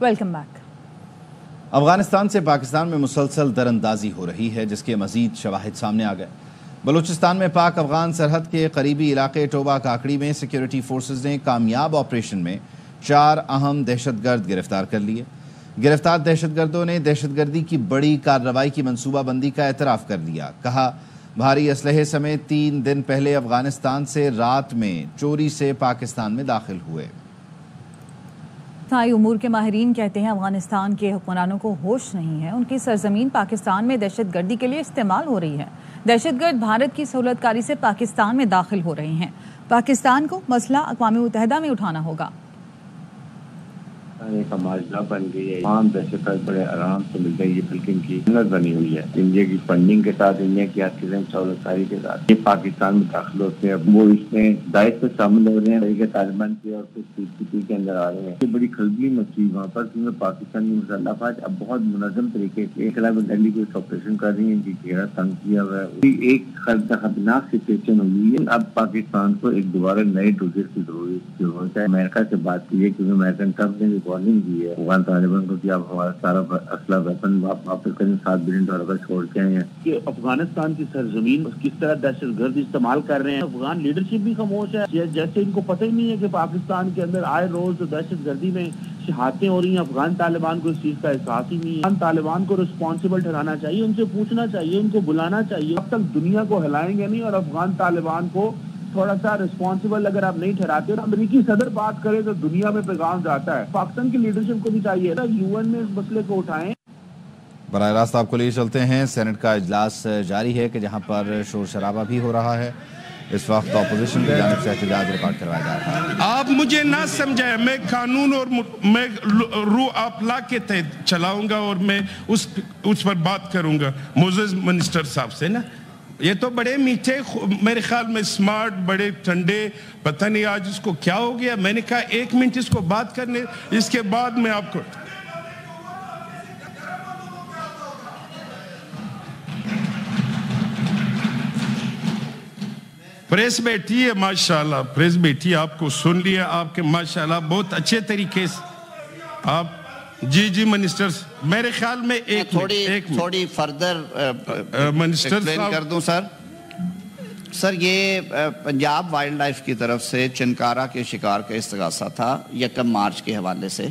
Welcome back. Afghanistan سے پاکستان میں مسلسل دراندازی ہو رہی ہے، جس کے مزید شواہد سامنے آ گئے۔ بلوچستان میں پاک افغان سرحد کے قریبی علاقے ٹوبا کاکڑی میں سیکیورٹی فورسز نے کامیاب آپریشن میں 4 اہم دہشت گرد گرفتار کر لیے۔ گرفتار دہشت گردوں نے دہشت گردی کی بڑی کارروائی کی منصوبہ بندی کا اعتراف کر لیا۔ کہا، بھاری اسلحے سمیت 3 دن پہلے افغانستان سے رات میں چوری سے پاکستان میں داخل ہوئے۔ خلائی امور کے ماہرین کہتے ہیں افغانستان کے حکمرانوں کو ہوش نہیں ہے، ان کی سرزمین پاکستان میں دہشت گردی کے لیے استعمال ہو رہی ہے۔ دہشت گرد بھارت کی سہولت کاری سے پاکستان میں داخل ہو رہے ہیں۔ پاکستان کو مسئلہ اقوام متحدہ میں اٹھانا ہوگا۔ ایک معاہدہ بن گئی ہے، تمام دہشت گرد بڑے آرام سے مل گئی، یہ بلکہ ان کی سنت بنی ہوئی ہے۔ انڈیا کی فنڈنگ کے ساتھ، انڈیا کی آکسیجن سہولت کاری کے ساتھ یہ پاکستان میں داخل ہوتے ہیں، وہ اس میں داعش سے شامل ہو رہے ہیں، طریقے طالبان کے اور کچھ پی سی پی کے اندر آ رہے ہیں۔ یہ بڑی خلبلی مچی وہاں پر، کیونکہ پاکستان کی مسلح افواج اب بہت منظم طریقے سے خلاف دہلی کو آپریشن کر رہی ہیں، ان کی گھیرا تنگ کیا ہوا ہے۔ ایک خطرناک سچویشن ہوئی ہے۔ اب پاکستان کو ایک دوبارہ نئے ڈوزر کی ضرورت ہے۔ امریکہ سے بات کی ہے، کیونکہ امریکن ٹرمپ نے وارننگ دی ہے افغان طالبان کو کہ آپ ہمارا سارا اسلحہ ویپن واپس کریں، $7 بلین چھوڑ کے آئے ہیں۔ کہ افغانستان کی سرزمین کس طرح دہشت گرد استعمال کر رہے ہیں، افغان لیڈرشپ بھی خاموش ہے، جیسے ان کو پتہ ہی نہیں ہے کہ پاکستان کے اندر آئے روز دہشت گردی میں شہادتیں ہو رہی ہیں۔ افغان طالبان کو اس چیز کا احساس ہی نہیں ہے۔ افغان طالبان کو رسپانسبل ٹھہرانا چاہیے، ان سے پوچھنا چاہیے، ان کو بلانا چاہیے۔ اب تک دنیا کو ہلائیں گے نہیں، اور افغان طالبان کو تھوڑا سا رسپانسبل اگر آپ نہیں ٹھہراتے، اور امریکی صدر بات کرے تو دنیا میں پیغام جاتا ہے۔ پاکستان کی لیڈرشپ کو بھی چاہیے UN میں اس مسئلے کو اٹھائیں۔ براہ راست آپ کو لے چلتے ہیں، سینٹ کا اجلاس جاری ہے کہ جہاں پر شور شرابہ بھی ہو رہا ہے۔ اس وقت اپوزیشن کی جانب سے احتجاج ریکارڈ کروایا جا رہا ہے۔ آپ مجھے نہ سمجھائیں، میں قانون اور میں رو آف لا کے تحت چلاؤں گا، اور میں اس پر بات کروں گا معزز منسٹر صاحب سے نا۔ یہ تو بڑے میٹھے، میرے خیال میں سمارٹ، بڑے ٹھنڈے، پتہ نہیں آج اس کو کیا ہو گیا۔ میں نے کہا 1 منٹ اس کو بات کرنے، اس کے بعد میں آپ کو پریس بیٹھی ہے، ماشاءاللہ پریس بیٹھی ہے، آپ کو سن لیا، آپ کے ماشاءاللہ بہت اچھے طریقے سے آپ جی منسٹر، میرے خیال میں تھوڑی فردر منسٹر ایکسپلین کر دوں سر۔ یہ پنجاب وائلڈ لائف کی طرف سے چنکارہ کے شکار کا استغاثہ تھا 1 مارچ کے حوالے سے،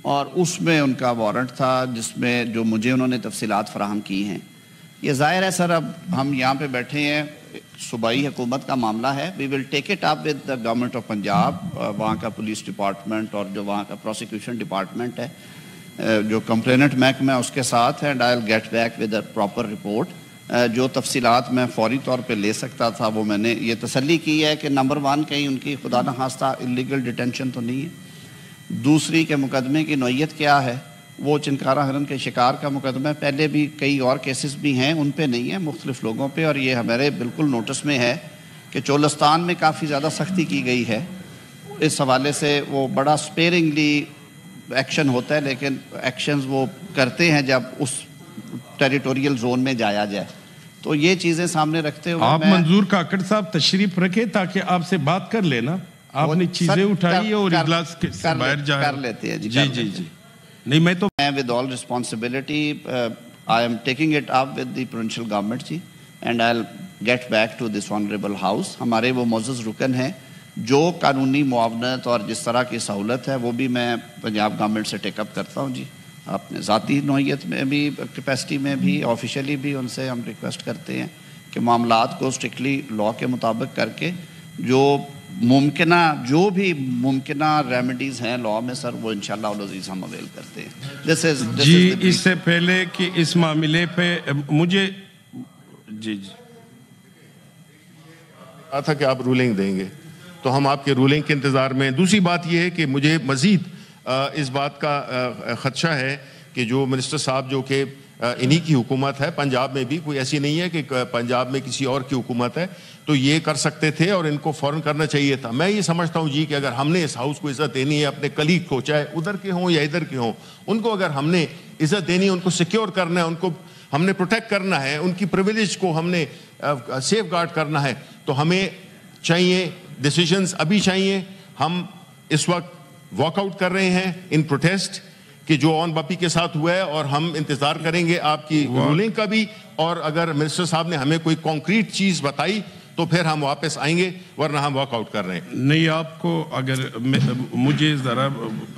اور اس میں ان کا وارنٹ تھا جس میں جو مجھے انہوں نے تفصیلات فراہم کی ہیں۔ یہ ظاہر ہے سر، اب ہم یہاں پہ بیٹھے ہیں، صوبائی حکومت کا معاملہ ہے، we will take it up with the government of Punjab, وہاں کا پولیس ڈپارٹمنٹ اور جو وہاں کا پروسیکیوشن ڈپارٹمنٹ ہے، جو کمپلیننٹ محکمہ ہے اس کے ساتھ ہے، and I will get back with a proper report. جو تفصیلات میں فوری طور پہ لے سکتا تھا وہ میں نے یہ تسلی کی ہے کہ نمبر 1 کہیں ان کی خدا نخواستہ انلیگل ڈیٹینشن تو نہیں ہے، دوسری کہ مقدمے کی نوعیت کیا ہے، وہ چنکارہ ہرن کے شکار کا مقدمہ ہے، پہلے بھی کئی اور کیسز بھی ہیں، ان پہ نہیں ہے، مختلف لوگوں پہ، اور یہ ہمارے بالکل نوٹس میں ہے کہ چولستان میں کافی زیادہ سختی کی گئی ہے اس حوالے سے۔ وہ بڑا سپیرنگلی ایکشن ہوتا ہے، لیکن ایکشنز وہ کرتے ہیں جب اس ٹیریٹوریل زون میں جایا جائے۔ تو یہ چیزیں سامنے رکھتے ہوئے آپ منظور کاکڑ صاحب تشریف رکھے تاکہ آپ سے بات کر لینا، آپ نے چیزیں اٹھائی اور اجلاس کے باہر جائے کر لیتے ہیں جی نہیں میں تو with all responsibility I am taking it up with the provincial government G and I'll get back to this honorable house۔ ہمارے وہ معزز رکن ہیں، جو قانونی معاونت اور جس طرح کی سہولت ہے وہ بھی میں پنجاب گورنمنٹ سے ٹیک اپ کرتا ہوں جی، اپنے ذاتی نوعیت میں بھی، کیپیسٹی میں بھی، آفیشلی بھی ان سے ہم ریکویسٹ کرتے ہیں کہ معاملات کو اسٹرکٹلی لا کے مطابق کر کے جو بھی ممکنہ ریمیڈیز ہیں لا میں سر، وہ انشاءاللہ العزیز ہم اویل کرتے ہیں۔ جی اس سے پہلے کہ اس معاملے پہ مجھے جی کہا تھا کہ آپ رولنگ دیں گے، تو ہم آپ کے رولنگ کے انتظار میں۔ دوسری بات یہ ہے کہ مجھے مزید اس بات کا خدشہ ہے کہ جو منسٹر صاحب جو کہ انہی کی حکومت ہے، پنجاب میں بھی کوئی ایسی نہیں ہے کہ پنجاب میں کسی اور کی حکومت ہے، تو یہ کر سکتے تھے اور ان کو فوراً کرنا چاہیے تھا۔ میں یہ سمجھتا ہوں جی کہ اگر ہم نے اس ہاؤس کو عزت دینی ہے، اپنے کلیگ کو، چاہے ادھر کے ہوں یا ادھر کے ہوں، ان کو اگر ہم نے عزت دینی ہے، ان کو سیکیور کرنا ہے، ان کو ہم نے پروٹیکٹ کرنا ہے، ان کی پریویلیج کو ہم نے سیف گارڈ کرنا ہے، تو ہمیں چاہیے ڈیسیجنز ابھی چاہیے۔ ہم اس وقت واک آؤٹ کر رہے ہیں ان پروٹیسٹ کہ جو اون باپی کے ساتھ ہوا ہے، اور ہم انتظار کریں گے آپ کی رولنگ کا بھی، اور اگر منسٹر صاحب نے ہمیں کوئی کانکریٹ چیز بتائی تو پھر ہم واپس آئیں گے، ورنہ ہم واک آؤٹ کر رہے ہیں۔ نہیں، آپ کو اگر مجھے ذرا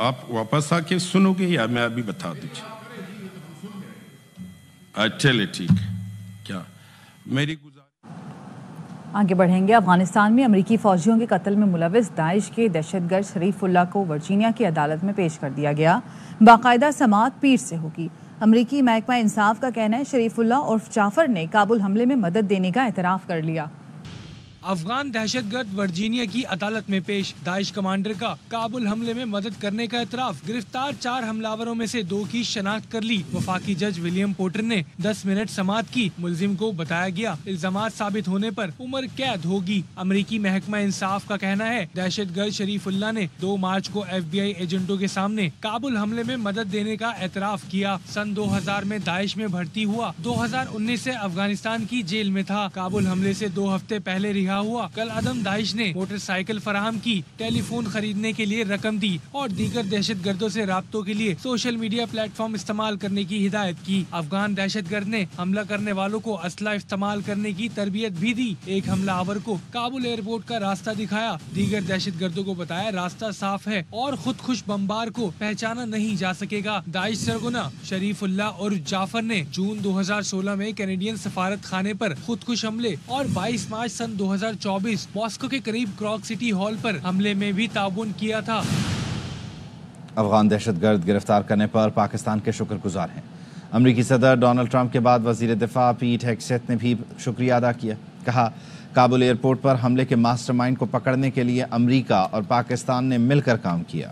آپ واپس آ کے سنو گے یا میں ابھی بتا دیجیے؟ چلے ٹھیک ہے۔ کیا میری آگے بڑھیں گے۔ افغانستان میں امریکی فوجیوں کے قتل میں ملوث داعش کے دہشت گرد شریف اللہ کو ورجینیا کی عدالت میں پیش کر دیا گیا۔ باقاعدہ سماعت پیر سے ہوگی۔ امریکی محکمہ انصاف کا کہنا ہے شریف اللہ عرف جعفر نے کابل حملے میں مدد دینے کا اعتراف کر لیا۔ افغان دہشت گرد ورجینیا کی عدالت میں پیش، داعش کمانڈر کا کابل حملے میں مدد کرنے کا اعتراف۔ گرفتار 4 حملاوروں میں سے 2 کی شناخت کر لی۔ وفاقی جج ولیم پورٹر نے 10 منٹ سماعت کی۔ ملزم کو بتایا گیا الزامات ثابت ہونے پر عمر قید ہوگی۔ امریکی محکمہ انصاف کا کہنا ہے دہشت گرد شریف اللہ نے 2 مارچ کو FBI ایجنٹوں کے سامنے کابل حملے میں مدد دینے کا اعتراف کیا۔ سن 2000 میں داعش میں بھرتی ہوا، 2019 سے افغانستان کی جیل میں تھا۔ کابل حملے سے 2 ہفتے پہلے رہا ہوا۔ کل عدم داعش نے موٹر سائیکل فراہم کی، ٹیلی فون خریدنے کے لیے رقم دی اور دیگر دہشت گردوں سے رابطوں کے لیے سوشل میڈیا پلیٹ فارم استعمال کرنے کی ہدایت کی۔ افغان دہشت گرد نے حملہ کرنے والوں کو اسلحہ استعمال کرنے کی تربیت بھی دی۔ ایک حملہ آور کو کابل ایئرپورٹ کا راستہ دکھایا، دیگر دہشت گردوں کو بتایا راستہ صاف ہے اور خودکش بمبار کو پہچانا نہیں جا سکے گا۔ داعش سرغنہ شریف اللہ اور جعفر نے جون 2016 میں کینیڈین سفارت خانے پر خودکش حملے اور 22 مارچ سن 2024 ماسکو کے قریب کراک سٹی ہال پر حملے میں بھی تعاون کیا تھا۔ افغان دہشت گرد گرفتار کرنے پر پاکستان کے شکر گزار ہیں۔ امریکی صدر ڈونلڈ ٹرمپ کے بعد وزیر دفاع پیٹ ہیگسیت نے بھی شکریہ ادا کیا۔ کہا کابل ایئرپورٹ پر حملے کے ماسٹر مائنڈ کو پکڑنے کے لیے امریکہ اور پاکستان نے مل کر کام کیا۔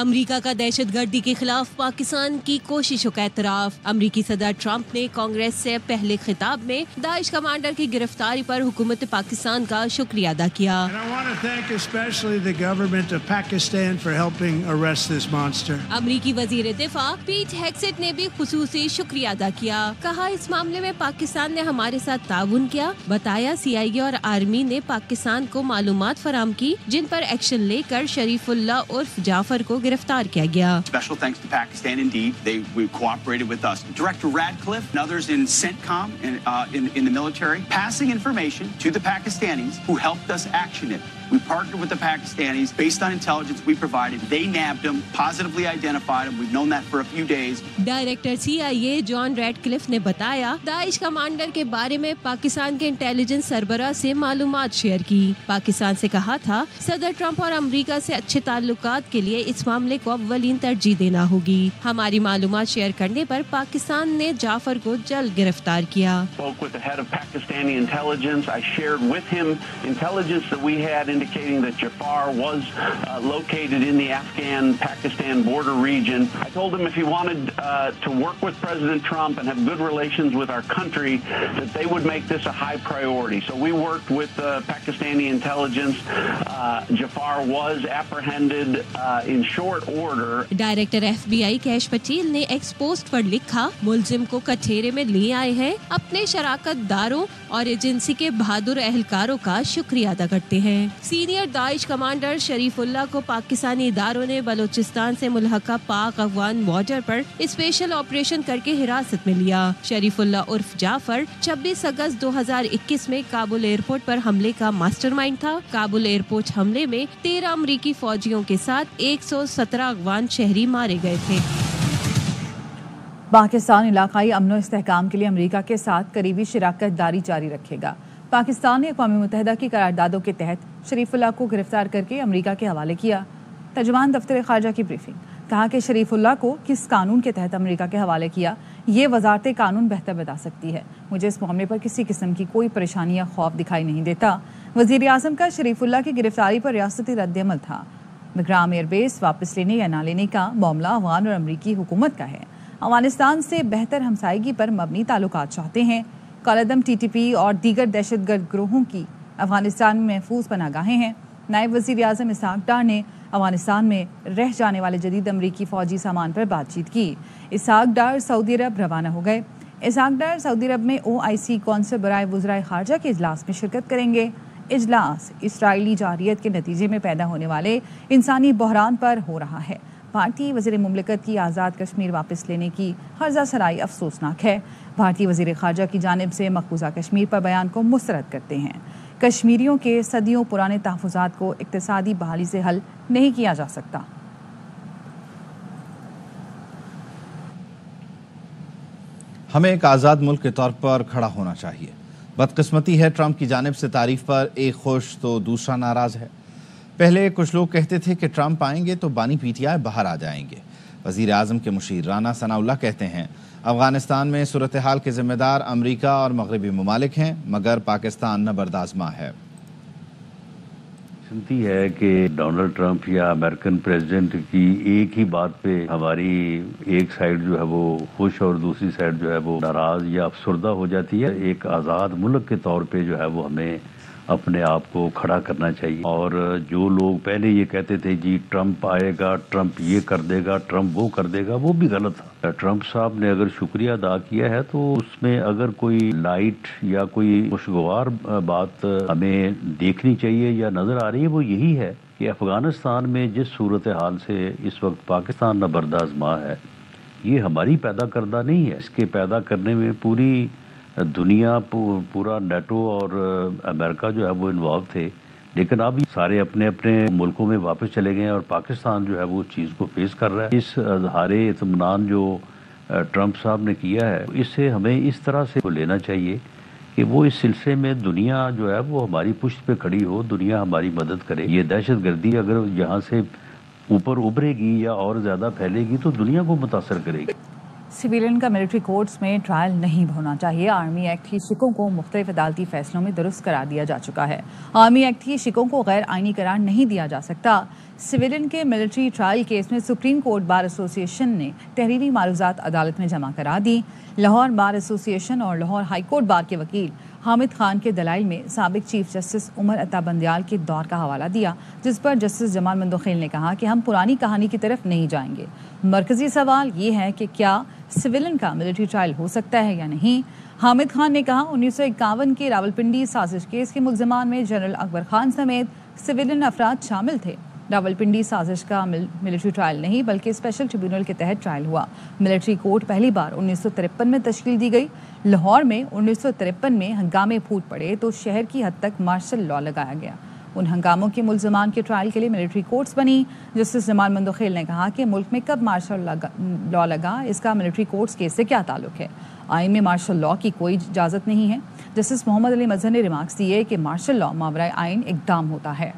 امریکہ کا دہشت گردی کے خلاف پاکستان کی کوششوں کا اعتراف۔ امریکی صدر ٹرمپ نے کانگریس سے پہلے خطاب میں داعش کمانڈر کی گرفتاری پر حکومت پاکستان کا شکریہ ادا کیا۔ امریکی وزیر دفاع پیٹ ہیگسیت نے بھی خصوصی شکریہ ادا کیا۔ کہا اس معاملے میں پاکستان نے ہمارے ساتھ تعاون کیا۔ بتایا CIA اور آرمی نے پاکستان کو معلومات فراہم کی جن پر ایکشن لے کر شریف اللہ عرف جعفر کو گرفتار کیا گیا۔ Special thanks to Pakistan indeed. We cooperated with us. Director Radcliffe and others in CENTCOM in the military passing information to the Pakistanis who helped us action it. We partnered with the Pakistanis based on intelligence we provided. They nabbed them, positively identified them. We've known that for a few days. Director CIA John Ratcliffe نے بتایا داعش commander کے بارے میں پاکستان کے intelligence سربراہ سے معلومات share کی۔ پاکستان سے کہا تھا صدر ٹرمپ اور امریکہ سے اچھے تعلقات کے لیے اس معاملے کو اولین ترجیح دینا ہوگی۔ ہماری معلومات شیئر کرنے پر پاکستان نے جعفر کو جلد گرفتار کیا۔ Spoke with the head of Pakistani intelligence. I shared with him intelligence that we had indicating that Jafar was located in the Afghan-Pakistan border region. I told him if he wanted to work with President Trump and have good relations with our country, that they would make this a high priority. So we worked with Pakistani intelligence. Jafar was apprehended in short order. Director FBI cash Patel نے ex post پر لکھا ملزم کو کٹہرے میں لے آئے ہیں، اپنے شراکت داروں اور ایجنسی کے بہادر اہلکاروں کا شکریہ ادا کرتے ہیں۔ سینئر داعش کمانڈر شریف اللہ کو پاکستانی اداروں نے بلوچستان سے ملحقہ پاک افغان بارڈر پر اسپیشل آپریشن کر کے حراست میں لیا۔ شریف اللہ عرف جعفر 26 اگست 2021 میں کابل ایئرپورٹ پر حملے کا ماسٹر مائنڈ تھا۔ کابل ایئرپورٹ حملے میں 13 امریکی فوجیوں کے ساتھ 117 افغان شہری مارے گئے تھے۔ پاکستان علاقائی امن و استحکام کے لیے امریکہ کے ساتھ قریبی شراکت داری جاری رکھے گا۔ پاکستان نے اقوام متحدہ کی قراردادوں کے تحت شریف اللہ کو گرفتار کر کے امریکہ کے حوالے کیا۔ ترجمان دفتر خارجہ کی بریفنگ، کہا کہ شریف اللہ کو کس قانون کے تحت امریکہ کے حوالے کیا یہ وزارت قانون بہتر بتا سکتی ہے۔ مجھے اس معاملے پر کسی قسم کی کوئی پریشانی یا خوف دکھائی نہیں دیتا۔ وزیر اعظم کا شریف اللہ کی گرفتاری پر ریاستی رد عمل تھا۔ بگرام ایئر بیس واپس لینے یا نہ لینے کا معاملہ افغان اور امریکی حکومت کا ہے۔ افغانستان سے بہتر ہمسائیگی پر مبنی تعلقات چاہتے ہیں۔ کالعدم TTP اور دیگر دہشت گرد گروہوں کی افغانستان میں محفوظ پناہ گاہیں ہیں۔ نائب وزیر اعظم اسحاق ڈار نے افغانستان میں رہ جانے والے جدید امریکی فوجی سامان پر بات چیت کی۔ اسحاق ڈار سعودی عرب روانہ ہو گئے۔ اسحاق ڈار سعودی عرب میں OIC کونسل برائے وزرائے خارجہ کے اجلاس میں شرکت کریں گے۔ اجلاس اسرائیلی جارحیت کے نتیجے میں پیدا ہونے والے انسانی بحران پر ہو رہا ہے۔ بھارتی وزیر مملکت کی آزاد کشمیر واپس لینے کی ہرزہ سرائی افسوسناک ہے. بھارتی وزیر خارجہ کی جانب سے مقبوضہ کشمیر پر بیان کو مسترد کرتے ہیں. کشمیریوں کے صدیوں پرانے تحفظات کو اقتصادی بحالی سے حل نہیں کیا جا سکتا. ہمیں ایک آزاد ملک کے طور پر کھڑا ہونا چاہیے. بدقسمتی ہے ٹرمپ کی جانب سے تعریف پر ایک خوش تو دوسرا ناراض ہے. پہلے کچھ لوگ کہتے تھے کہ ٹرمپ آئیں گے تو بانی پی ٹی آئی باہر آ جائیں گے. وزیر اعظم کے مشیر رانا ثناء اللہ کہتے ہیں افغانستان میں صورتحال کے ذمہ دار امریکہ اور مغربی ممالک ہیں مگر پاکستان نبردآزما ہے. سنتی ہے کہ ڈونلڈ ٹرمپ یا امریکن پریزیڈنٹ کی ایک ہی بات پہ ہماری ایک سائیڈ جو ہے وہ خوش اور دوسری سائیڈ جو ہے وہ ناراض یا افسردہ ہو جاتی ہے. ایک آزاد ملک کے طور پہ جو ہے وہ ہمیں اپنے آپ کو کھڑا کرنا چاہیے. اور جو لوگ پہلے یہ کہتے تھے جی ٹرمپ آئے گا، ٹرمپ یہ کر دے گا، ٹرمپ وہ کر دے گا، وہ بھی غلط تھا. ٹرمپ صاحب نے اگر شکریہ ادا کیا ہے تو اس میں اگر کوئی لائٹ یا کوئی خوشگوار بات ہمیں دیکھنی چاہیے یا نظر آ رہی ہے وہ یہی ہے کہ افغانستان میں جس صورتحال سے اس وقت پاکستان نبردآزما ہے یہ ہماری پیدا کردہ نہیں ہے. اس کے پیدا کرنے میں پوری دنیا، پورا نیٹو اور امریکہ جو ہے وہ انوالو تھے، لیکن اب سارے اپنے اپنے ملکوں میں واپس چلے گئے اور پاکستان جو ہے وہ چیز کو فیس کر رہا ہے. اس اظہار اطمینان جو ٹرمپ صاحب نے کیا ہے اس سے ہمیں اس طرح سے لینا چاہیے کہ وہ اس سلسلے میں دنیا جو ہے وہ ہماری پشت پہ کھڑی ہو، دنیا ہماری مدد کرے. یہ دہشت گردی اگر یہاں سے اوپر ابھرے گی یا اور زیادہ پھیلے گی تو دنیا کو متاثر کرے گی. سویلین کا ملٹری کورٹس میں ٹرائل نہیں ہونا چاہیے. آرمی ایکٹ کی شکوں کو مختلف عدالتی فیصلوں میں درست قرار دیا جا چکا ہے. آرمی ایکٹ کی شکوں کو غیر آئینی قرار نہیں دیا جا سکتا. سویلین کے ملٹری ٹرائل کیس میں سپریم کورٹ بار ایسوسی ایشن نے تحریری معروضات عدالت میں جمع کرا دی. لاہور بار ایسوسی ایشن اور لاہور ہائی کورٹ بار کے وکیل حامد خان کے دلائل میں سابق چیف جسٹس عمر عطا بندیال کے دور کا حوالہ دیا، جس پر جسٹس جمال مندوخیل نے کہا کہ ہم پرانی کہانی کی طرف نہیں جائیں گے. مرکزی سوال یہ ہے کہ کیا سویلین کا ملٹری ٹرائل ہو سکتا ہے یا نہیں. حامد خان نے کہا 1951 کے راولپنڈی سازش کیس کے ملزمان میں جنرل اکبر خان سمیت سویلین افراد شامل تھے. راولپنڈی سازش کا ملٹری ٹرائل نہیں بلکہ اسپیشل ٹریبیونل کے تحت ٹرائل ہوا. ملٹری کورٹ پہلی بار 1953 میں تشکیل دی گئی. لاہور میں 1953 میں ہنگامے پھوٹ پڑے تو شہر کی حد تک مارشل لا لگایا گیا. ان ہنگاموں کے ملزمان کے ٹرائل کے لیے ملٹری کورٹس بنی. جسٹس جمال مندوخیل نے کہا کہ ملک میں کب مارشل لا لگا اس کا ملٹری کورٹس کیس سے کیا تعلق ہے. آئین میں مارشل لا کی کوئی اجازت نہیں ہے. جسٹس محمد علی مظہر نے ریمارکس دیے کہ مارشل لا ماورائے آئین اقدام ہوتا ہے.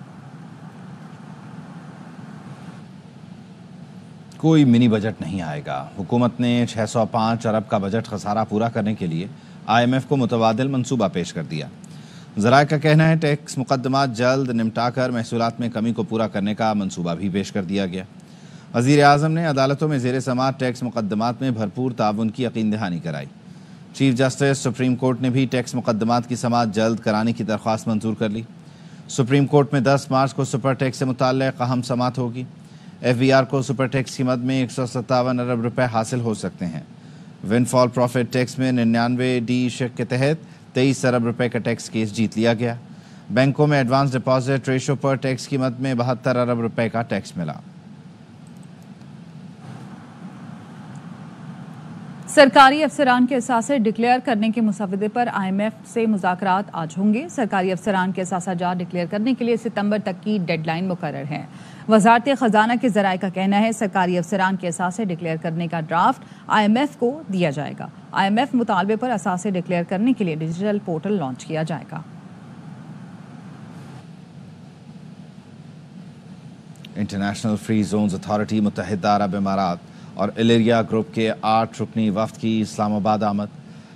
کوئی منی بجٹ نہیں آئے گا. حکومت نے 605 ارب کا بجٹ خسارہ پورا کرنے کے لیے IMF کو متبادل منصوبہ پیش کر دیا. ذرائع کا کہنا ہے ٹیکس مقدمات جلد نمٹا کر محصولات میں کمی کو پورا کرنے کا منصوبہ بھی پیش کر دیا گیا. وزیر اعظم نے عدالتوں میں زیر سماعت ٹیکس مقدمات میں بھرپور تعاون کی یقین دہانی کرائی. چیف جسٹس سپریم کورٹ نے بھی ٹیکس مقدمات کی سماعت جلد کرانے کی درخواست منظور کر لی. سپریم کورٹ میں 10 مارچ کو سپر ٹیکس سے متعلق اہم سماعت ہوگی. FBR کو سپر ٹیکس کی مد میں 157 ارب روپے حاصل ہو سکتے ہیں. ون فال پروفٹ ٹیکس میں 99D شق کے تحت 23 ارب روپے کا ٹیکس کیس جیت لیا گیا. بینکوں میں ایڈوانس ڈپازٹ ریشو پر ٹیکس کی مد میں 72 ارب روپے کا ٹیکس ملا. سرکاری افسران کے اثاثے ڈکلیئر کرنے کے مسودے پر IMF سے مذاکرات آج ہوں گے. سرکاری افسران کے اثاثہ جات ڈکلیئر کرنے کے لیے ستمبر تک کی ڈیڈ لائن مقرر ہے. وزارت خزانہ کے ذرائع کا کہنا ہے سرکاری افسران کے اثاثے ڈکلیئر کرنے کا ڈرافٹ IMF کو دیا جائے گا. IMF مطالبے پر اثاثے ڈکلیئر کرنے کے لیے ڈیجیٹل پورٹل لانچ کیا جائے گا. انٹرنیشنل فری زونز اتھارٹی متحدہ عرب امارات اور ایلیریا گروپ کے 8 رکنی وفد کی اسلام آباد آمد.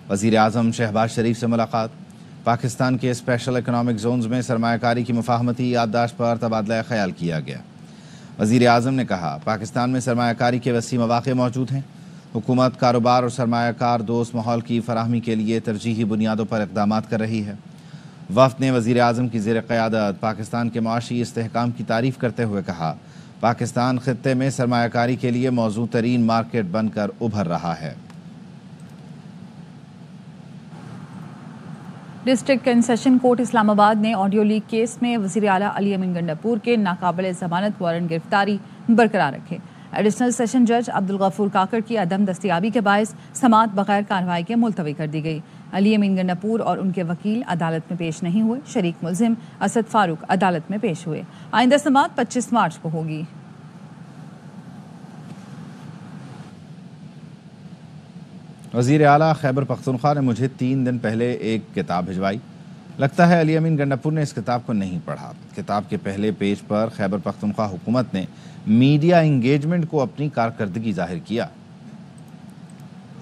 وزیر اعظم شہباز شریف سے ملاقات. پاکستان کے اسپیشل اکنامک زونز میں سرمایہ کاری کی مفاہمتی یادداشت پر تبادلہ خیال کیا گیا. وزیر اعظم نے کہا پاکستان میں سرمایہ کاری کے وسیع مواقع موجود ہیں. حکومت کاروبار اور سرمایہ کار دوست ماحول کی فراہمی کے لیے ترجیحی بنیادوں پر اقدامات کر رہی ہے. وفد نے وزیر اعظم کی زیر قیادت پاکستان کے معاشی استحکام کی تعریف کرتے ہوئے کہا پاکستان خطے میں سرمایہ کاری کے لیے موزوں ترین مارکیٹ بن کر ابھر رہا ہے. ڈسٹرکٹ کنسیشن کورٹ اسلام آباد نے آڈیو لیک کیس میں وزیر اعلیٰ علی امین گنڈاپور کے ناقابل ضمانت وارنٹ گرفتاری برقرار رکھے. ایڈیشنل سیشن جج عبد الغفور کاکڑ کی عدم دستیابی کے باعث سماعت بغیر کارروائی کے ملتوی کر دی گئی۔ علی امین گنڈاپور اور ان کے وکیل عدالت میں پیش نہیں ہوئے۔ شریک ملزم اسد فاروق عدالت میں پیش ہوئے۔ آئندہ سماعت 25 مارچ کو ہوگی۔ وزیر اعلیٰ خیبر پختونخوا نے مجھے 3 دن پہلے ایک کتاب بھجوائی۔ لگتا ہے علی امین گنڈاپور نے اس کتاب کو نہیں پڑھا۔ کتاب کے پہلے پیج پر خیبر پختونخوا حکومت نے میڈیا انگیجمنٹ کو اپنی کارکردگی ظاہر کیا۔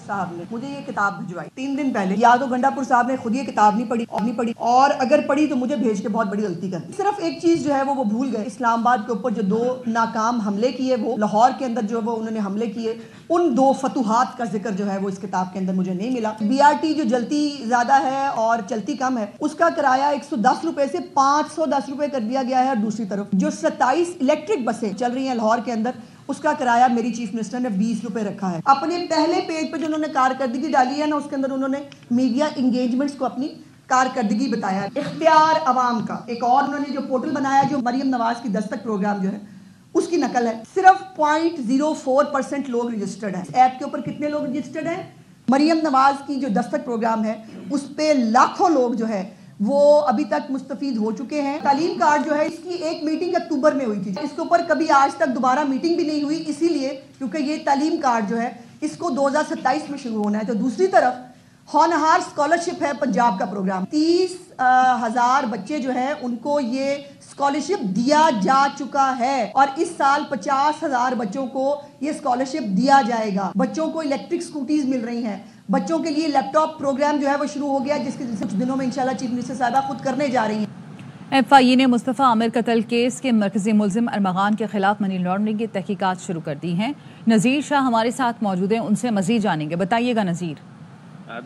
صاحب نے مجھے یہ کتاب بھجوائی 3 دن پہلے، یا تو گنڈاپور صاحب نے خود یہ کتاب نہیں پڑھی اور اگر پڑھی تو مجھے بھیج کے بہت بڑی غلطی کر دی۔ صرف ایک چیز جو ہے وہ بھول گئے، اسلام آباد کے اوپر جو 2 ناکام حملے کیے، وہ لاہور کے اندر جو وہ انہوں نے حملے کیے، ان 2 فتوحات کا ذکر جو ہے وہ اس کتاب کے اندر مجھے نہیں ملا۔ BRT جو جلتی زیادہ ہے اور چلتی کم ہے، اس کا کرایہ 110 روپے سے 510 روپے کر دیا گیا ہے، اور دوسری طرف جو 27 الیکٹرک بسیں چل رہی ہیں لاہور کے اندر، اس کا کرایہ میری چیف منسٹر نے 20 روپے رکھا ہے۔ اپنے پہلے پیج پہ جو انہوں نے کارکردگی ڈالی ہے نا، اس کے اندر انہوں نے میڈیا انگیجمنٹس کو اپنی کارکردگی بتایا ہے۔ اختیار عوام کا ایک اور انہوں نے جو پورٹل بنایا، جو مریم نواز کی دستک پروگرام جو ہے اس کی نقل ہے، صرف 0.04% لوگ رجسٹرڈ ہیں۔ ایپ کے اوپر کتنے لوگ رجسٹرڈ ہیں؟ مریم نواز کی جو دستک پروگرام ہے اس پہ لاکھوں لوگ جو ہے وہ ابھی تک مستفید ہو چکے ہیں۔ تعلیم کارڈ جو ہے، اس کی ایک میٹنگ اکتوبر میں ہوئی تھی، اس کے اوپر کبھی آج تک دوبارہ میٹنگ بھی نہیں ہوئی، اسی لیے کیونکہ یہ تعلیم کارڈ جو ہے اس کو 2027 میں شروع ہونا ہے۔ تو دوسری طرف ہونہار اسکالرشپ ہے پنجاب کا پروگرام، 30,000 بچے جو ہیں ان کو یہ اسکالرشپ دیا جا چکا ہے، اور اس سال 50,000 بچوں کو یہ اسکالرشپ دیا جائے گا۔ بچوں کو الیکٹرک اسکوٹیز مل رہی ہیں، بچوں کے لیے لیپ ٹاپ پروگرام جو ہے وہ شروع ہو گیا، جس کے کچھ دنوں میں انشاءاللہ چیف منسٹر صاحبہ خود کرنے جا رہی ہیں۔ FIA نے مصطفیٰ عامر قتل کیس کے مرکزی ملزم ارمغان کے خلاف منی لانڈرنگ کی تحقیقات شروع کر دی ہیں۔ نذیر شاہ ہمارے ساتھ موجود ہیں، ان سے مزید جانیں گے۔ بتائیے گا نذیر۔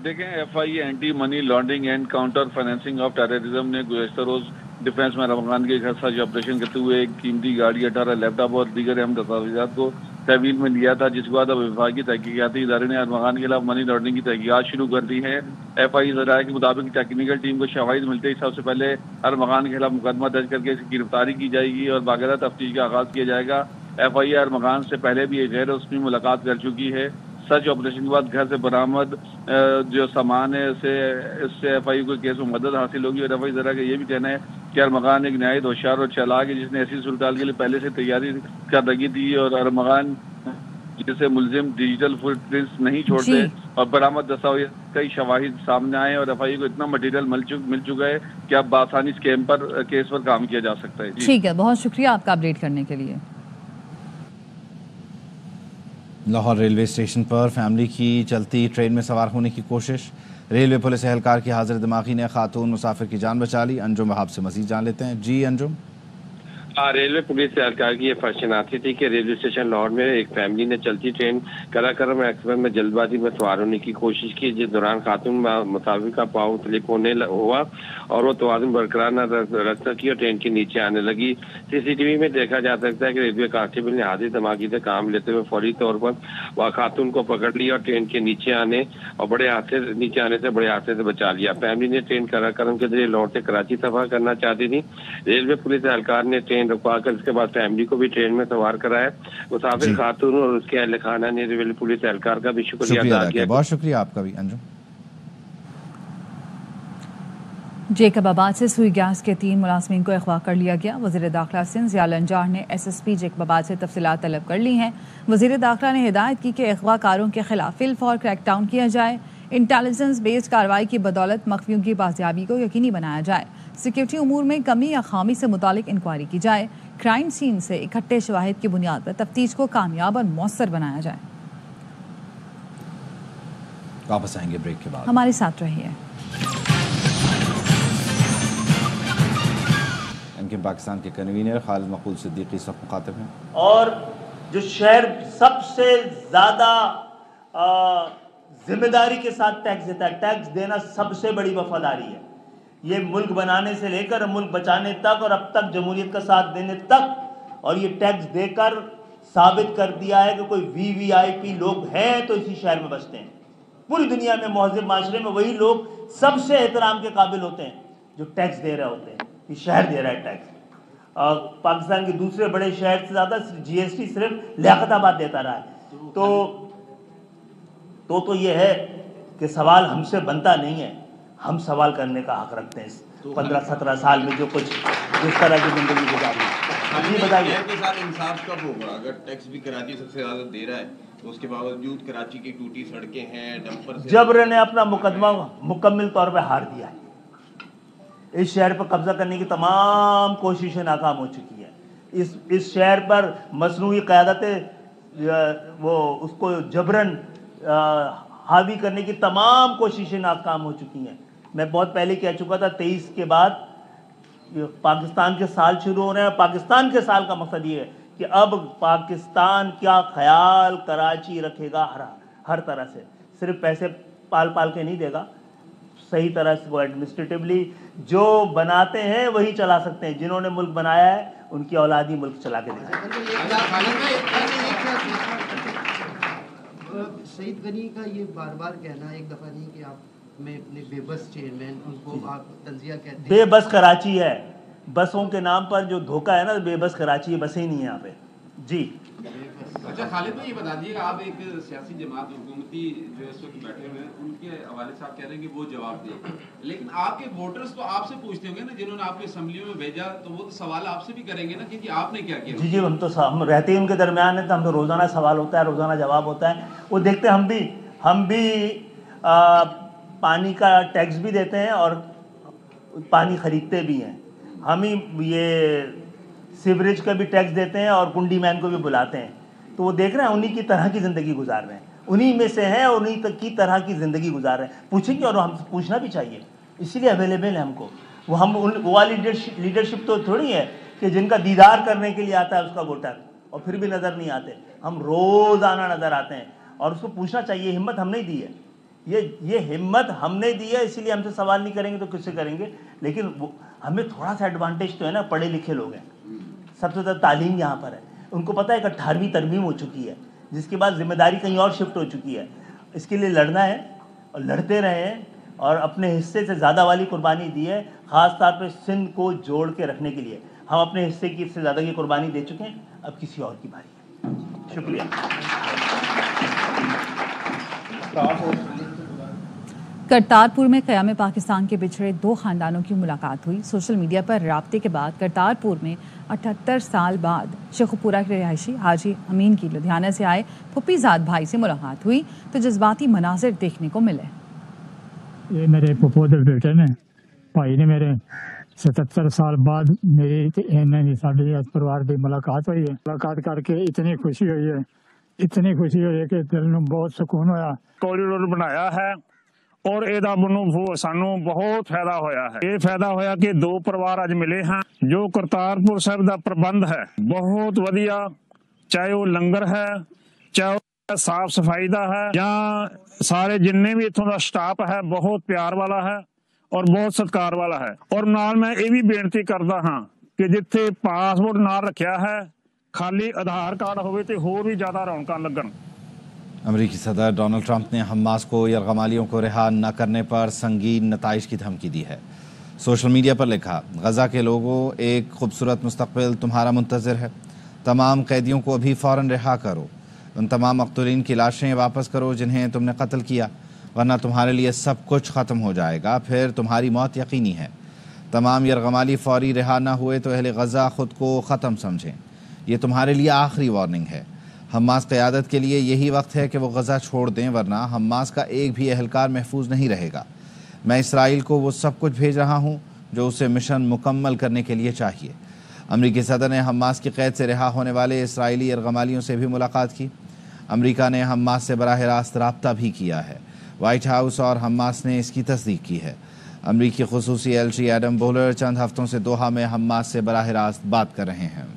دیکھیں، FIA anti money laundering and counter financing of terrorism نے گزشتہ روز ڈیفینس میں ارمغان کے گھر سرچ آپریشن کرتے ہوئے ایک قیمتی گاڑی، 18 لیپ ٹاپ اور دیگر اہم دستاویزات کو تحویل میں لیا تھا، جس کے بعد اب وفاقی تحقیقاتی ادارے نے ارمغان کے خلاف منی لانڈرنگ کی تحقیقات شروع کر دی ہیں۔ FIA ذرائع کے مطابق ٹیکنیکل ٹیم کو شواہد ملتے ہی سب سے پہلے ارمغان کے خلاف مقدمہ درج کر کے اس کی گرفتاری کی جائے گی اور باقاعدہ تفتیش کا آغاز کیا جائے گا۔ FIA ارمغان سے پہلے بھی ایک غیر رسمی ملاقات کر چکی ہے۔ سرچ آپریشن کے بعد گھر سے برآمد جو سامان ہے اس سے FIA کو کیس میں مدد حاصل ہوگی، اور FIA ذرا کا یہ بھی کہنا ہے کہ ارمغان ایک نہایت ہوشیار اور چالاک ہے، جس نے ایسی صورتحال کے لیے پہلے سے تیاری کر رکھی تھی، اور ارمغان جیسے ملزم ڈیجیٹل فٹ پرنٹس نہیں چھوڑتے اور برآمد دستاویز کئی شواہد سامنے آئے، اور FIA کو اتنا مٹیریل مل چکا ہے کہ اب بآسانی کیس پر کام کیا جا سکتا ہے۔ ٹھیک ہے، بہت شکریہ آپ کا اپڈیٹ کرنے کے لیے۔ لاہور ریلوے اسٹیشن پر فیملی کی چلتی ٹرین میں سوار ہونے کی کوشش، ریلوے پولیس اہلکار کی حاضر دماغی نے خاتون مسافر کی جان بچا لی۔ انجم وہاب سے مزید جان لیتے ہیں۔ جی انجم۔ ریلوے پولیس اہلکار کی یہ فرشناسی تھی کہ ریلوے اسٹیشن لاہور میں ایک فیملی نے چلتی ٹرین کراکرم ایکسپریس میں جلد بازی میں سوار ہونے کی کوشش کی، جس دوران خاتون مسافر کا پاؤں سلپ ہونے ہوا اور وہ توازن برقرار نہ رکھ سکی اور ٹرین کے نیچے آنے لگی۔ CCTV میں دیکھا جا سکتا ہے کہ ریلوے کانسٹیبل نے حاضر دماغی سے کام لیتے ہوئے فوری طور پر وہ خاتون کو پکڑ لیا اور ٹرین کے نیچے آنے سے بڑے حادثے سے بچا لیا۔ فیملی نے ٹرین کراکرم کے ذریعے لاہور سے کراچی سفر کرنا چاہتی تھی۔ ریلوے پولیس اہلکار نے ٹرین رکوا کر اس کے بعد فیملی کو بھی ٹرین میں سوار کرایا۔ مسافر خاتون اور اس کے اہل خانہ نے ریلوے پولیس اہلکار کا بھی شکریہ ادا کیا۔ بہت شکریہ آپ کا بھی انجم۔ جیکب آباد سے سوئی گیس کے 3 ملازمین کو اغوا کر لیا گیا۔ وزیر داخلہ سندھ ضیاء الانجار نے SSP جیکب آباد سے تفصیلات طلب کر لی ہیں۔ وزیر داخلہ نے ہدایت کی کہ اغوا کاروں کے خلاف فی الفور کریک ڈاؤن کیا جائے، انٹیلیجنس بیسڈ کارروائی کی بدولت مخفیوں کی بازیابی کو یقینی بنایا جائے، سیکیورٹی امور میں کمی یا خامی سے متعلق انکوائری کی جائے، کرائم سین سے اکٹھے شواہد کی بنیاد پر تفتیش کو کامیاب اور مؤثر بنایا جائے۔ واپس آئیں گے بریک کے بعد، ہمارے ساتھ رہیے۔ پاکستان کے کنوینر خالد مقبول صدیقی سب مخاطب ہیں، اور جو شہر سب سے زیادہ ذمہ داری کے ساتھ ٹیکس دیتا ہے، ٹیکس دینا سب سے بڑی وفاداری ہے۔ یہ ملک بنانے سے لے کر ملک بچانے تک اور اب تک جمہوریت کا ساتھ دینے تک، اور یہ ٹیکس دے کر ثابت کر دیا ہے کہ کوئی VIP لوگ ہیں تو اسی شہر میں بستے ہیں۔ پوری دنیا میں مہذب معاشرے میں وہی لوگ سب سے احترام کے قابل ہوتے ہیں جو ٹیکس دے رہے ہوتے ہیں۔ یہ شہر دے رہا ہے ٹیکس۔ پاکستان کے دوسرے بڑے شہر سے زیادہ GST صرف لیاقت آباد دیتا رہا ہے. تو یہ ہے کہ سوال ہم سے بنتا نہیں ہے. ہم سوال کرنے کا حق رکھتے ہیں 15-17 سال میں جو کچھ جس طرح کی زندگی گزاری ہے. بتائیے انصاف کب ہوگا؟ اگر ٹیکس بھی کراچی سب سے زیادہ دے رہا ہے تو اس کے باوجود کراچی کی ٹوٹی سڑکیں ہیں، ڈمپر سے جبر نے اپنا مقدمہ مکمل طور پہ ہار دیا ہے. اس شہر پر قبضہ کرنے کی تمام کوششیں ناکام ہو چکی ہیں. اس شہر پر مصنوعی قیادتیں وہ اس کو جبرن حاوی کرنے کی تمام کوششیں ناکام ہو چکی ہیں. میں بہت پہلے کہہ چکا تھا 23 کے بعد پاکستان کے سال شروع ہو رہے ہیں. پاکستان کے سال کا مقصد یہ ہے کہ اب پاکستان کیا خیال کراچی رکھے گا ہر طرح سے. صرف پیسے پال کے نہیں دے گا، صحیح طرح سے وہ ایڈمنسٹریٹولی جو بناتے ہیں وہی چلا سکتے ہیں. جنہوں نے ملک بنایا ہے ان کی اولاد ہی ملک چلا کے دے. سعید غنی کا یہ بار بار کہنا ایک دفعہ نہیں کہ آپ میں اپنے بے بس چیئرمین ان کو آپ تنزیہ کہتے ہیں. بے بس کراچی ہے. بسوں کے نام پر جو دھوکہ ہے نا، بے بس کراچی ہے، بسیں ہی نہیں ہیں یہاں پہ. جی اچھا خالد بھائی یہ بتا دیجیے گا، آپ ایک سیاسی جماعت حکومتی جو اس وقت بیٹھے ہوئے ہیں ان کے حوالے سے آپ کہہ رہے ہیں کہ وہ جواب دیں، لیکن آپ کے ووٹرز تو آپ سے پوچھتے ہوں گے نا، جنہوں نے آپ کو اسمبلیوں میں بھیجا تو وہ تو سوال آپ سے بھی کریں گے نا کہ آپ نے کیا کیا. جی ہم رہتے ہیں ان کے درمیان ہیں تو ہم تو روزانہ سوال ہوتا ہے، روزانہ جواب ہوتا ہے. وہ دیکھتے ہیں ہم بھی پانی کا ٹیکس بھی دیتے ہیں اور پانی خریدتے بھی ہیں. ہم ہی یہ سیوریج کا بھی ٹیکس دیتے ہیں اور کنڈی مین کو بھی بلاتے ہیں. تو وہ دیکھ رہے ہیں انہی کی طرح کی زندگی گزار رہے ہیں، انہی میں سے ہیں اور انہی کی طرح کی زندگی گزار رہے ہیں. پوچھیں گے اور ہم پوچھنا بھی چاہیے، اسی لیے اویلیبل ہے ہم کو. وہ والی لیڈرشپ تو تھوڑی ہے کہ جن کا دیدار کرنے کے لیے آتا ہے اس کا ووٹر اور پھر بھی نظر نہیں آتے. ہم روزانہ نظر آتے ہیں اور اس کو پوچھنا چاہیے. ہمت ہم نہیں دی ہے، یہ ہمت ہم نے دی ہے، اسی لیے ہم سے سوال نہیں کریں گے تو کس سے کریں گے. لیکن ہمیں تھوڑا سا ایڈوانٹیج تو ہے نا، پڑھے لکھے لوگ ہیں، سب سے زیادہ تعلیم یہاں پر ہے. ان کو پتہ ہے کہ 18ویں ترمیم ہو چکی ہے، جس کے بعد ذمہ داری کہیں اور شفٹ ہو چکی ہے. اس کے لیے لڑنا ہے اور لڑتے رہے ہیں اور اپنے حصے سے زیادہ والی قربانی دی ہے، خاص طور پہ سندھ کو جوڑ کے رکھنے کے لیے. ہم اپنے حصے کی سے زیادہ کی قربانی دے چکے ہیں، اب کسی اور کی باری ہے. شکریہ. کرتارپور میں قیام پاکستان کے بچھڑے 2 خاندانوں کی ملاقات ہوئی. سوشل میڈیا پر رابطے کے بعد کرتارپور میں 78 سال بعد شیخو پورہ کے رہائشی حاجی امین کی لدھیانہ سے آئے پھپھی زاد بھائی سے ملاقات ہوئی تو جذباتی مناظر دیکھنے کو ملے. یہ میرے پھپھو دے بیٹے نے، بھائی نے میرے 77 سال بعد میری ساری پریوار کی ملاقات ہوئی ہے. ملاقات کر کے اتنی خوشی ہوئی ہے کہ دل میں بہت سکون ہویا. کوریڈور بنایا ہے اور ਇਹਦਾ ਮੈਨੂੰ ਸਾਨੂੰ ਬਹੁਤ ਫਾਇਦਾ ਹੋਇਆ ਹੈ. ਇਹ ਫਾਇਦਾ ਹੋਇਆ ਕਿ 2 ਪਰਿਵਾਰ ਅੱਜ ਮਿਲੇ ਹਾਂ. ਜੋ ਕਰਤਾਰਪੁਰ ਸਾਹਿਬ ਦਾ ਪ੍ਰਬੰਧ ਹੈ ਬਹੁਤ ਵਧੀਆ, ਚਾਹੇ ਉਹ ਲੰਗਰ ਹੈ, ਚਾਹੇ ਉਹ ਸਾਫ ਸਫਾਈ ਦਾ ਹੈ, ਜਾਂ ਸਾਰੇ ਜਿੰਨੇ ਵੀ ਇੱਥੋਂ ਦਾ ਸਟਾਫ ਹੈ ਬਹੁਤ ਪਿਆਰ ਵਾਲਾ ਹੈ ਔਰ ਬਹੁਤ ਸਤਿਕਾਰ ਵਾਲਾ ਹੈ. ਔਰ ਨਾਲ ਮੈਂ ਇਹ ਵੀ ਬੇਨਤੀ ਕਰਦਾ ਹਾਂ ਕਿ ਜਿੱਥੇ ਪਾਸਪੋਰਟ ਨਾਲ ਰੱਖਿਆ ਹੈ ਖਾਲੀ ਆਧਾਰ ਕਾਰਡ ਹੋਵੇ ਤੇ ਹੋਰ ਵੀ ਜ਼ਿਆਦਾ ਰੌਣਕਾਂ ਲੱਗਣ. امریکی صدر ڈونلڈ ٹرمپ نے حماس کو یرغمالیوں کو رہا نہ کرنے پر سنگین نتائج کی دھمکی دی ہے. سوشل میڈیا پر لکھا، غزہ کے لوگوں ایک خوبصورت مستقبل تمہارا منتظر ہے. تمام قیدیوں کو ابھی فوراً رہا کرو. ان تمام مقتولین کی لاشیں واپس کرو جنہیں تم نے قتل کیا، ورنہ تمہارے لیے سب کچھ ختم ہو جائے گا، پھر تمہاری موت یقینی ہے. تمام یرغمالی فوری رہا نہ ہوئے تو اہل غزہ خود کو ختم سمجھیں. یہ تمہارے لیے آخری وارننگ ہے. حماس قیادت کے لیے یہی وقت ہے کہ وہ غزہ چھوڑ دیں، ورنہ حماس کا ایک بھی اہلکار محفوظ نہیں رہے گا. میں اسرائیل کو وہ سب کچھ بھیج رہا ہوں جو اسے مشن مکمل کرنے کے لیے چاہیے. امریکی صدر نے حماس کی قید سے رہا ہونے والے اسرائیلی یرغمالیوں سے بھی ملاقات کی. امریکہ نے حماس سے براہ راست رابطہ بھی کیا ہے. وائٹ ہاؤس اور حماس نے اس کی تصدیق کی ہے. امریکی خصوصی ایلچی ایڈم بولر چند ہفتوں سے دوحہ میں حماس سے براہ راست بات کر رہے ہیں.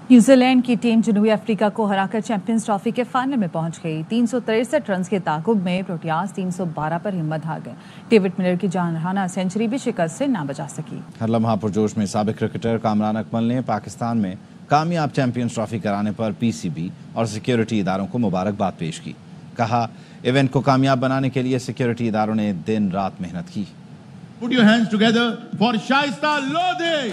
نیوزی لینڈ کی ٹیم جنوبی افریقہ کو ہرا کر چیمپئنز ٹرافی کے فائنل میں پہنچ گئی. 363 رنز کے تعاقب میں پروٹیاز 312 پر ہمت ہار گئے. ڈیوڈ ملر کی جانرہانہ سینچری بھی شکست سے نہ بچا سکی. ہر لمحہ پرجوش میں سابق کرکٹر کامران اکمل نے پاکستان میں کامیاب چیمپئنز ٹرافی کرانے پر پی سی بی اور سیکیورٹی اداروں کو مبارکباد پیش کی. کہا، ایونٹ کو کامیاب بنانے کے لیے سیکیورٹی اداروں نے دن رات محنت کی. Put your hands together for Shaista Lodhi.